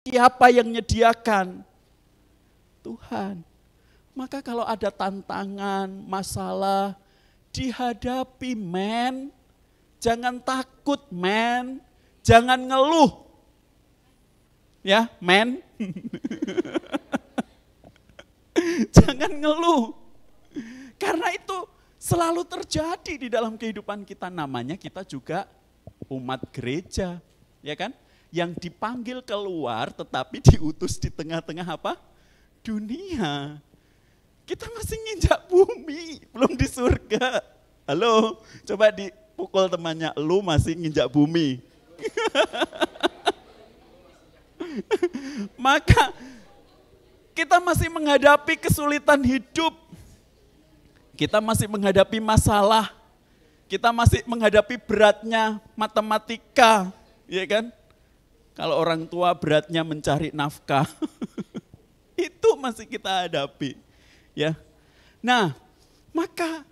Siapa yang menyediakan? Tuhan. Maka kalau ada tantangan, masalah, dihadapi men. Jangan takut men. Jangan ngeluh. Ya men. Jangan ngeluh. Karena itu selalu terjadi di dalam kehidupan kita. Namanya kita juga umat gereja. Ya kan? Yang dipanggil keluar tetapi diutus di tengah-tengah apa? Dunia. Kita masih nginjak bumi, belum di surga. Halo, coba dipukul temannya, lu masih nginjak bumi. Maka kita masih menghadapi kesulitan hidup. Kita masih menghadapi masalah. Kita masih menghadapi beratnya matematika, ya kan? Kalau orang tua beratnya mencari nafkah. Itu masih kita hadapi. Ya. Nah, maka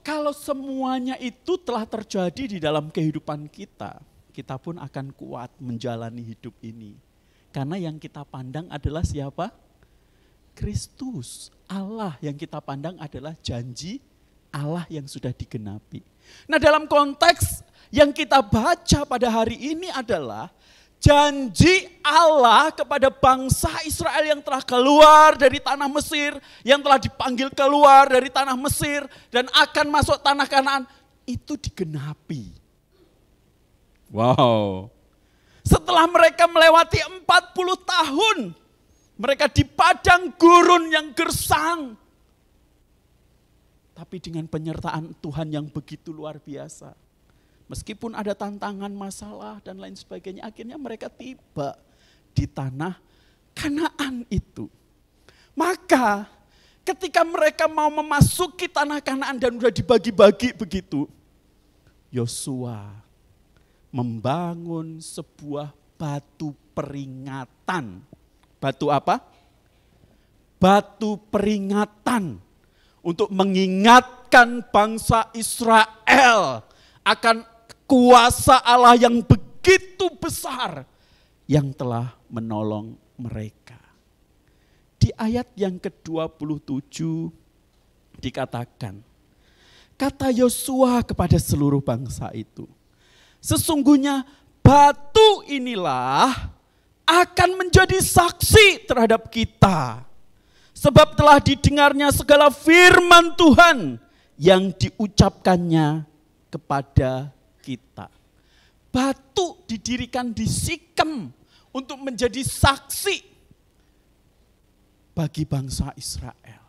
kalau semuanya itu telah terjadi di dalam kehidupan kita, kita pun akan kuat menjalani hidup ini. Karena yang kita pandang adalah siapa? Kristus. Allah yang kita pandang adalah janji Allah yang sudah digenapi. Nah, dalam konteks yang kita baca pada hari ini adalah janji Allah kepada bangsa Israel yang telah keluar dari tanah Mesir, yang telah dipanggil keluar dari tanah Mesir dan akan masuk tanah Kanaan, itu digenapi. Wow. Setelah mereka melewati 40 tahun, mereka di padang gurun yang gersang. Tapi dengan penyertaan Tuhan yang begitu luar biasa. Meskipun ada tantangan, masalah, dan lain sebagainya, akhirnya mereka tiba di tanah Kanaan itu. Maka ketika mereka mau memasuki tanah Kanaan dan sudah dibagi-bagi begitu, Yosua membangun sebuah batu peringatan. Batu apa? Batu peringatan untuk mengingatkan bangsa Israel akan kuasa Allah yang begitu besar yang telah menolong mereka. Di ayat yang ke-27 dikatakan, kata Yosua kepada seluruh bangsa itu, sesungguhnya batu inilah akan menjadi saksi terhadap kita. Sebab telah didengarnya segala firman Tuhan yang diucapkannya kepada kita. Batu didirikan di Sikem untuk menjadi saksi bagi bangsa Israel.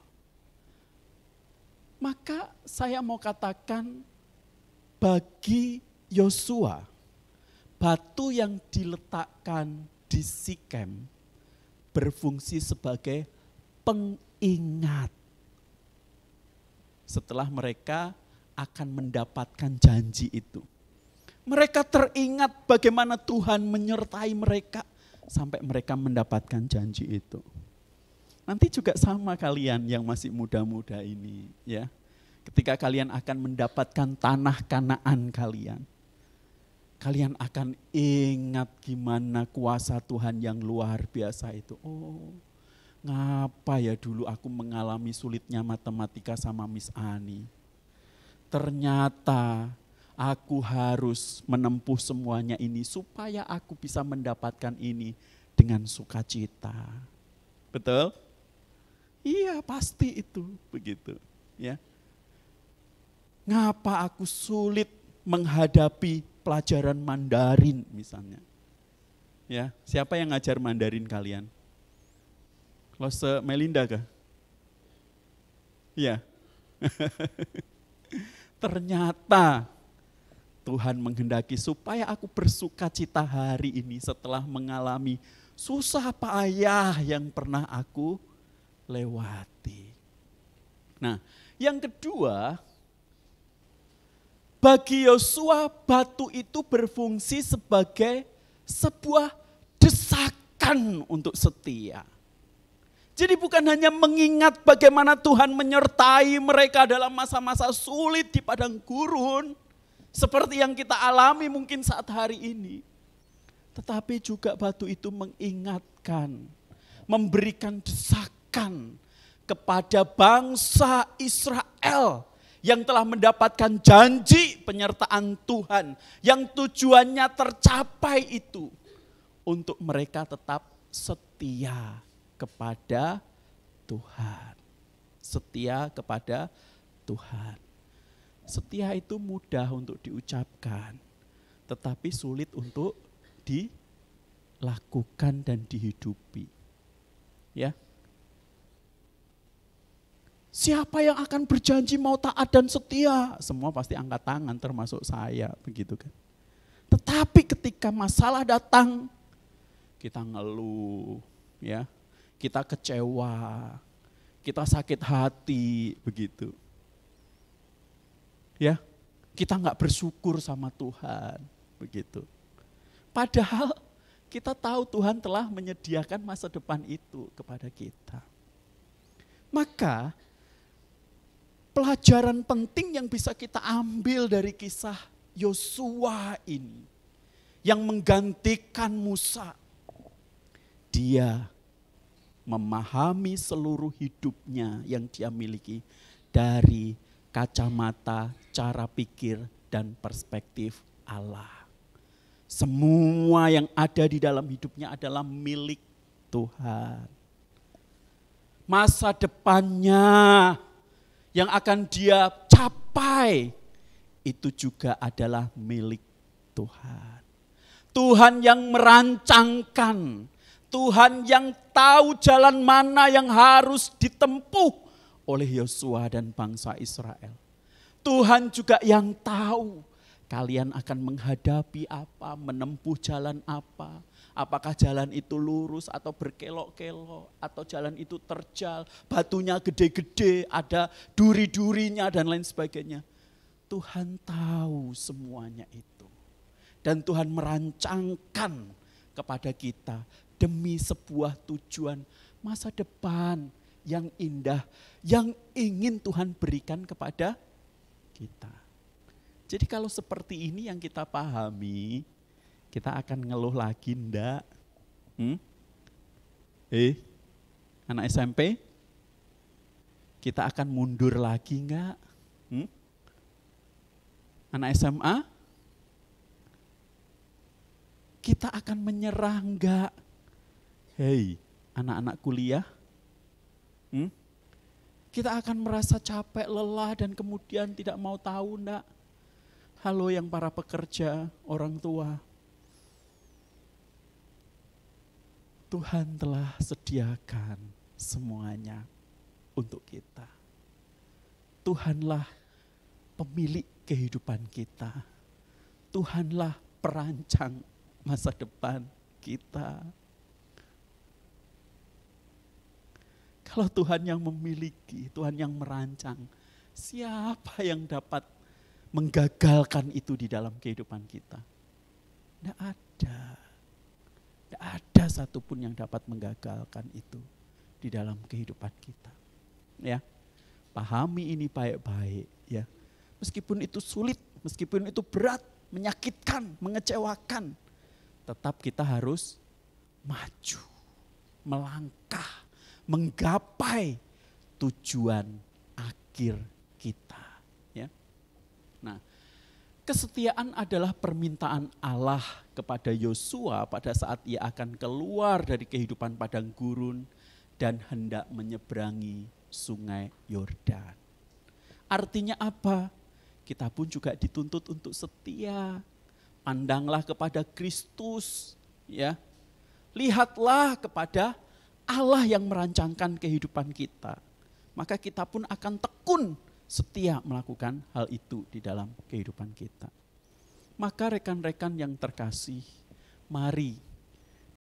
Maka saya mau katakan bagi Yosua, batu yang diletakkan di Sikem berfungsi sebagai pengingat. Setelah mereka akan mendapatkan janji itu. Mereka teringat bagaimana Tuhan menyertai mereka sampai mereka mendapatkan janji itu. Nanti juga sama kalian yang masih muda-muda ini, ya. Ketika kalian akan mendapatkan tanah Kanaan kalian, kalian akan ingat gimana kuasa Tuhan yang luar biasa itu. Oh, ngapa ya dulu aku mengalami sulitnya matematika sama Miss Ani. Ternyata aku harus menempuh semuanya ini supaya aku bisa mendapatkan ini dengan sukacita. Betul? Iya, pasti itu begitu, ya. Ngapa aku sulit menghadapi pelajaran Mandarin misalnya? Ya, siapa yang ngajar Mandarin kalian? Lose Melinda kah? Iya. Ternyata Tuhan menghendaki supaya aku bersukacita hari ini setelah mengalami susah payah yang pernah aku lewati. Nah, yang kedua, bagi Yosua batu itu berfungsi sebagai sebuah desakan untuk setia. Jadi bukan hanya mengingat bagaimana Tuhan menyertai mereka dalam masa-masa sulit di padang gurun, seperti yang kita alami mungkin saat hari ini. Tetapi juga batu itu mengingatkan, memberikan desakan kepada bangsa Israel yang telah mendapatkan janji penyertaan Tuhan, yang tujuannya tercapai itu untuk mereka tetap setia kepada Tuhan. Setia kepada Tuhan. Setia itu mudah untuk diucapkan, tetapi sulit untuk dilakukan dan dihidupi. Ya. Siapa yang akan berjanji mau taat dan setia? Semua pasti angkat tangan, termasuk saya, begitu kan. Tetapi ketika masalah datang, kita ngeluh, ya, kita kecewa, kita sakit hati, begitu. Ya, kita nggak bersyukur sama Tuhan, begitu. Padahal kita tahu Tuhan telah menyediakan masa depan itu kepada kita. Maka pelajaran penting yang bisa kita ambil dari kisah Yosua ini, yang menggantikan Musa, dia memahami seluruh hidupnya yang dia miliki dari kacamata, cara pikir, dan perspektif Allah. Semua yang ada di dalam hidupnya adalah milik Tuhan. Masa depannya yang akan dia capai itu juga adalah milik Tuhan. Tuhan yang merancangkan, Tuhan yang tahu jalan mana yang harus ditempuh oleh Yosua dan bangsa Israel. Tuhan juga yang tahu kalian akan menghadapi apa, menempuh jalan apa. Apakah jalan itu lurus atau berkelok-kelok, atau jalan itu terjal, batunya gede-gede, ada duri-durinya dan lain sebagainya. Tuhan tahu semuanya itu. Dan Tuhan merancangkan kepada kita demi sebuah tujuan masa depan yang indah, yang ingin Tuhan berikan kepada kita. Jadi kalau seperti ini yang kita pahami, kita akan ngeluh lagi enggak? Anak SMP? Kita akan mundur lagi enggak? Anak SMA? Kita akan menyerah enggak? Hei, anak-anak kuliah? Kita akan merasa capek, lelah, dan kemudian tidak mau tahu enggak? Halo yang para pekerja, orang tua. Tuhan telah sediakan semuanya untuk kita. Tuhanlah pemilik kehidupan kita. Tuhanlah perancang masa depan kita. Kalau Tuhan yang memiliki, Tuhan yang merancang, siapa yang dapat menggagalkan itu di dalam kehidupan kita? Tidak ada. Tidak ada satupun yang dapat menggagalkan itu di dalam kehidupan kita. Ya, pahami ini baik-baik. Ya, meskipun itu sulit, meskipun itu berat, menyakitkan, mengecewakan, tetap kita harus maju, melangkah, menggapai tujuan akhir kita. Ya, nah. Kesetiaan adalah permintaan Allah kepada Yosua pada saat ia akan keluar dari kehidupan padang gurun dan hendak menyeberangi sungai Yordan. Artinya apa? Kita pun juga dituntut untuk setia. Pandanglah kepada Kristus, ya. Lihatlah kepada Allah yang merancangkan kehidupan kita. Maka kita pun akan tekun setia melakukan hal itu di dalam kehidupan kita. Maka rekan-rekan yang terkasih, mari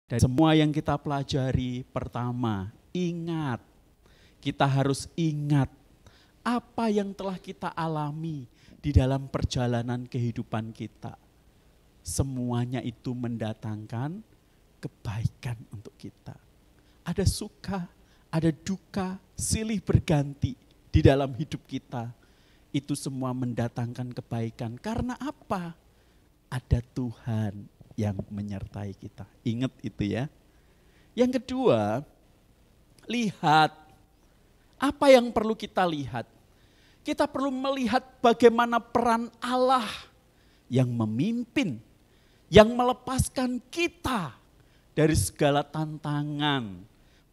dari semua yang kita pelajari, pertama, ingat, kita harus ingat apa yang telah kita alami di dalam perjalanan kehidupan kita. Semuanya itu mendatangkan kebaikan untuk kita. Ada suka, ada duka, silih berganti di dalam hidup kita. Itu semua mendatangkan kebaikan. Karena apa? Ada Tuhan yang menyertai kita. Ingat itu ya. Yang kedua, lihat. Apa yang perlu kita lihat? Kita perlu melihat bagaimana peran Allah yang memimpin, yang melepaskan kita dari segala tantangan,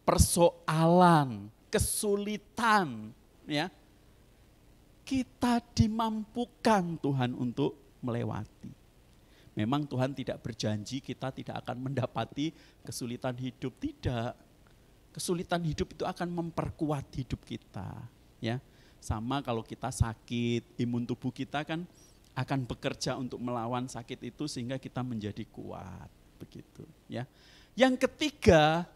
persoalan, kesulitan, ya. Kita dimampukan Tuhan untuk melewati. Memang Tuhan tidak berjanji kita tidak akan mendapati kesulitan hidup, tidak. Kesulitan hidup itu akan memperkuat hidup kita, ya. Sama kalau kita sakit, imun tubuh kita kan akan bekerja untuk melawan sakit itu sehingga kita menjadi kuat, begitu, ya. Yang ketiga,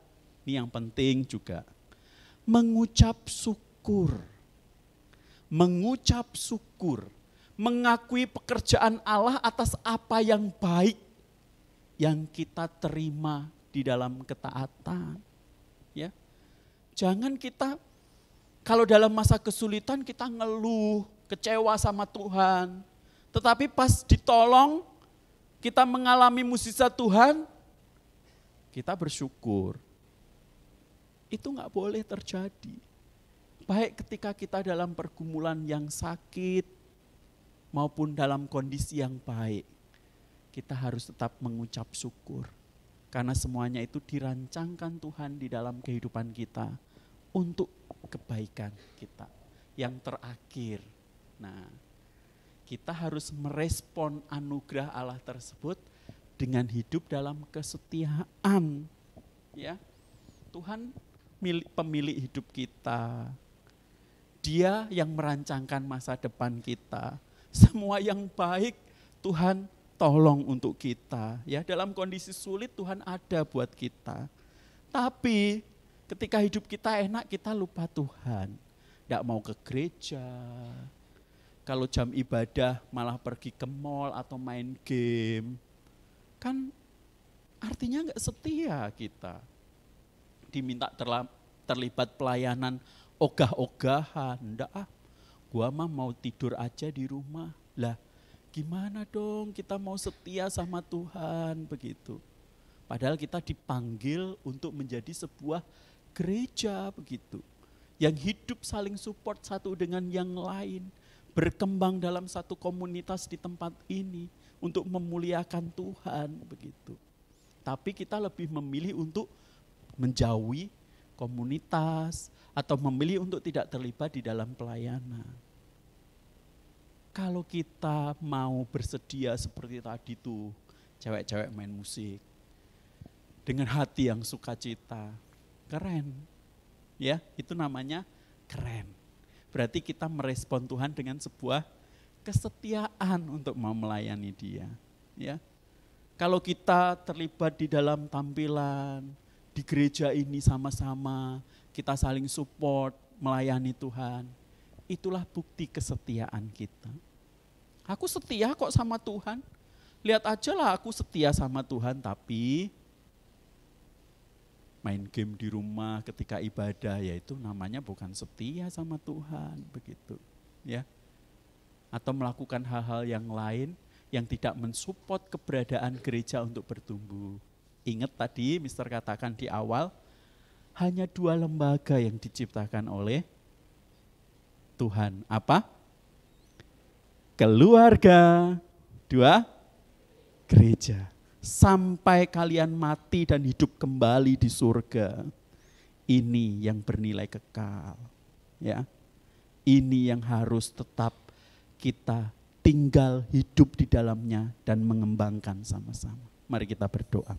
ini yang penting juga, mengucap syukur. Mengucap syukur, mengakui pekerjaan Allah atas apa yang baik yang kita terima di dalam ketaatan. Ya. Jangan kita kalau dalam masa kesulitan kita ngeluh, kecewa sama Tuhan. Tetapi pas ditolong, kita mengalami mukjizat Tuhan, kita bersyukur. Itu enggak boleh terjadi. Baik ketika kita dalam pergumulan yang sakit maupun dalam kondisi yang baik, kita harus tetap mengucap syukur. Karena semuanya itu dirancangkan Tuhan di dalam kehidupan kita untuk kebaikan kita. Yang terakhir, nah kita harus merespon anugerah Allah tersebut dengan hidup dalam kesetiaan. Ya, Tuhan pemilik hidup kita. Dia yang merancangkan masa depan kita. Semua yang baik Tuhan tolong untuk kita. Ya, dalam kondisi sulit Tuhan ada buat kita. Tapi ketika hidup kita enak kita lupa Tuhan. Tidak mau ke gereja. Kalau jam ibadah malah pergi ke mall atau main game. Kan artinya enggak setia kita. Diminta terlibat pelayanan ogah-ogahan, enggak gua mah mau tidur aja di rumah. Lah gimana dong kita mau setia sama Tuhan begitu. Padahal kita dipanggil untuk menjadi sebuah gereja begitu. Yang hidup saling support satu dengan yang lain. Berkembang dalam satu komunitas di tempat ini untuk memuliakan Tuhan begitu. Tapi kita lebih memilih untuk menjauhi komunitas atau memilih untuk tidak terlibat di dalam pelayanan. Kalau kita mau bersedia seperti tadi tuh, cewek-cewek main musik dengan hati yang sukacita, keren. Ya, itu namanya keren. Berarti kita merespon Tuhan dengan sebuah kesetiaan untuk mau melayani Dia, ya. Kalau kita terlibat di dalam tampilan di gereja ini sama-sama, kita saling support, melayani Tuhan. Itulah bukti kesetiaan kita. Aku setia kok sama Tuhan. Lihat aja lah aku setia sama Tuhan, tapi main game di rumah ketika ibadah, ya itu namanya bukan setia sama Tuhan, begitu. Ya. Atau melakukan hal-hal yang lain yang tidak mensupport keberadaan gereja untuk bertumbuh. Ingat tadi Mister katakan di awal, hanya 2 lembaga yang diciptakan oleh Tuhan. Apa? Keluarga, 2 gereja. Sampai kalian mati dan hidup kembali di surga. Ini yang bernilai kekal. Ya. Ini yang harus tetap kita tinggal hidup di dalamnya dan mengembangkan sama-sama. Mari kita berdoa.